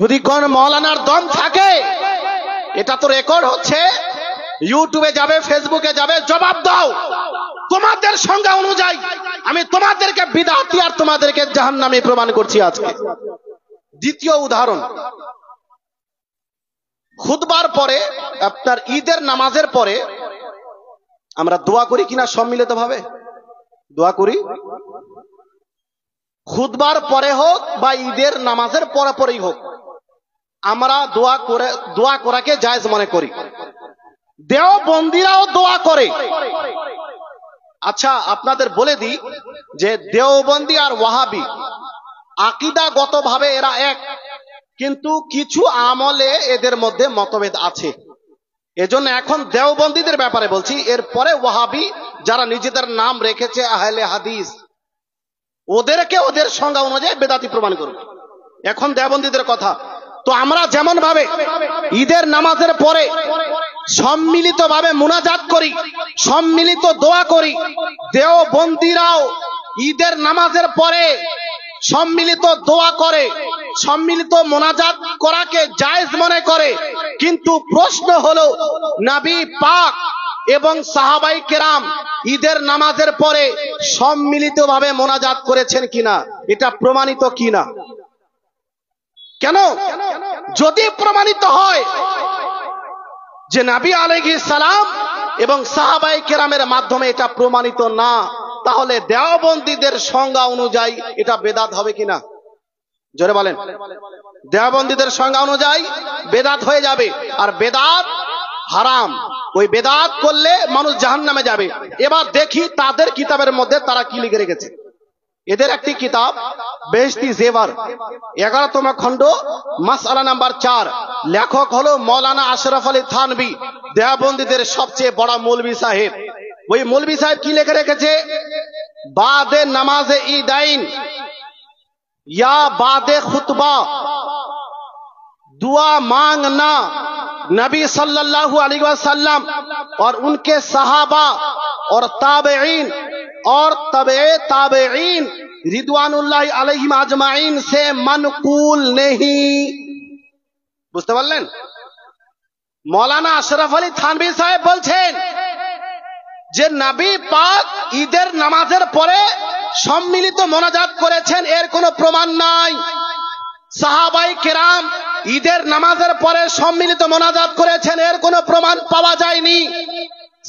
যদি কোন মৌলানার দম থাকে, এটা তো রেকর্ড হচ্ছে, ইউটিউবে যাবে, ফেসবুকে যাবে, জবাব দাও। তোমাদের সংজ্ঞা অনুযায়ী আমি তোমাদেরকে বিদআতি আর তোমাদেরকে জাহান্নামী প্রমাণ করছি আজকে। দ্বিতীয় উদাহরণ, খুতবার পরে, আপনার ঈদের নামাজের পরে আমরা দোয়া করি কিনা সম্মিলিত ভাবে? দোয়া করি। খুতবার পরে হোক বা ঈদের নামাজের পরে পরেই হোক, আমরা দোয়া করাকে জায়েজ মনে করি। দেওবন্দীরাও দোয়া করে। আচ্ছা, আপনাদের বলে দিই যে দেওবন্দি আর ওয়াহাবি আকীদাগত ভাবে এরা এক, কিন্তু কিছু আমলে এদের মধ্যে মতভেদ আছে। এজন্য এখন দেওবন্দীদের ব্যাপারে বলছি, এরপরে ওয়াহাবি যারা নিজেদের নাম রেখেছে আহলে হাদিস, ওদেরকে ওদের সংজ্ঞা অনুযায়ী বেদাতি প্রমাণ করবে। এখন দেওবন্দীদের কথা। তো আমরা যেমন ভাবে ঈদের নামাজের পরে সম্মিলিত ভাবে মুনাজাত করি, সম্মিলিত দোয়া করি, দেওবন্দীরাও ঈদের নামাজের পরে সম্মিলিত দোয়া করে, সম্মিলিত মুনাজাত করাকে জায়েজ মনে করে। কিন্তু প্রশ্ন হলো, নবী পাক এবং সাহাবাই কেরাম ঈদের নামাজের পরে সম্মিলিতভাবে মুনাজাত করেছেন কিনা, এটা প্রমাণিত কিনা? কেন? যদি প্রমাণিত হয় যে নবী আলাইহিস সালাম এবং সাহাবাই কেরামের মাধ্যমে এটা প্রমাণিত না, তাহলে দেওবন্দীদের সংজ্ঞা অনুযায়ী এটা বেদাত হবে কিনা? জোরে বলেন। দেওবন্দীদের সংজ্ঞা অনুযায়ী বেদাত হয়ে যাবে, আর বেদাত হারাম। ওই বেদাত করলে মানুষ জাহান্নামে যাবে। এবার দেখি তাদের কিতাবের মধ্যে তারা কি লিখে রেখেছে। এদের একটি কিতাব বেহেশতি জেভার, 11তম খণ্ড, মাসআলা নাম্বার 4। লেখক হলো মৌলানা আশরাফ আলী থানভী, দেওবন্দীদের সবচেয়ে বড় মৌলভী সাহেব। ওই মৌলভী সাহেব কি লিখে রেখেছে? বাদে नमाज ईदाइन या बादे खुतबा दुआ मांगना नबी सल्लल्लाहु अलैहि वसल्लम और उनके सहाबा और ताबईन और तबे ताबईन रिदवानुल्लाहि अलैहिम अजमाइन से मनकूल नहीं। বুঝতে পারলেন? মৌলানা আশরাফ আলী থানভী সাহেব বলছেন যে নবী পাক ঈদের নামাজের পরে সম্মিলিত মোনাজাত করেছেন, এর কোনো প্রমাণ নাই। সাহাবাই কেরাম ঈদের নামাজের পরে সম্মিলিত মোনাজাত করেছেন, এর কোনো প্রমাণ পাওয়া যায়নি।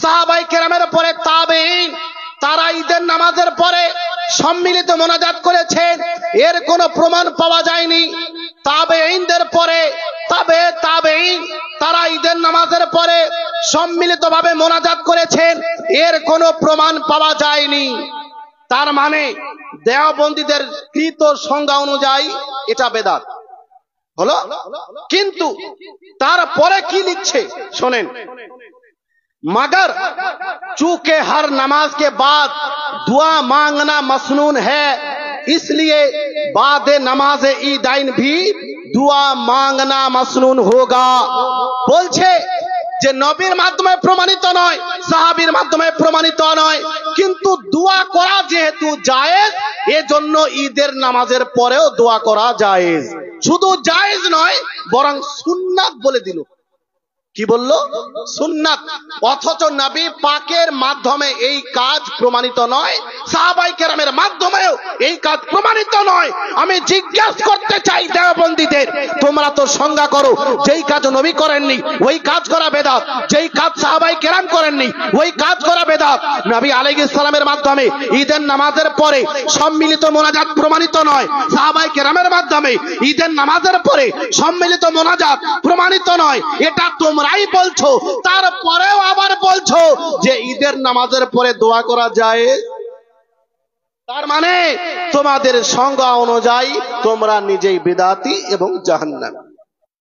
সাহাবাই কেরামের পরে তাবেঈন, তারা ঈদের নামাজের পরে সম্মিলিত মোনাজাত করেছেন, এর কোনো প্রমাণ পাওয়া যায়নি। তাবেঈনদের পরে তাবেঈন, তারা ঈদের নামাজের পরে সম্মিলিতভাবে মোনাজাত করেছেন, এর কোনো প্রমাণ পাওয়া যায়নি। তার মানে দেওবন্দীদের কৃত সংজ্ঞা অনুযায়ী এটা বেদাত হলো। কিন্তু তারপরে কি লিখছে শোনেন, मगर चूंकि हर नमाज के बाद दुआ मांगना मसनून है, इसलिए बाद नमाज ईदाइन भी दुआ मांगना मसनून होगा। বলছে যে নবীর মাধ্যমে প্রমাণিত নয়, সাহাবীর মাধ্যমে প্রমাণিত নয়, কিন্তু দোয়া করা যেহেতু জায়েজ, এজন্য ঈদের নামাজের পরেও দোয়া করা জায়েজ। শুধু জায়েজ নয়, বরং সুন্নাত বলে দিল। কি বললো? সুন্নাত। অথচ নবী পাকের মাধ্যমে এই কাজ প্রমাণিত নয়, সাহাবায়ে কেরামের মাধ্যমেও এই কাজ প্রমাণিত নয়। আমি জিজ্ঞাসা করতে চাই দেওবন্দীদের, তোমরা তো সংজ্ঞা করো যেই কাজ নবী করেননি ওই কাজ করা বেদাত, যেই কাজ সাহাবায়ে কেরাম করেননি ওই কাজ করা বেদাত। নবী আলাইহিস সালামের মাধ্যমে ঈদের নামাজের পরে সম্মিলিত মোনাজাত প্রমাণিত নয়, সাহাবায়ে কেরামের মাধ্যমে ঈদের নামাজের পরে সম্মিলিত মোনাজাত প্রমাণিত নয়, এটা তোমরাই বলছো। তারপরেও আবার বলছো যে ঈদের নামাজের পরে দোয়া করা যায়। তার মানে তোমাদের সংজ্ঞা অনুযায়ী তোমরা নিজেই বিদআতি এবং জাহান্নামী।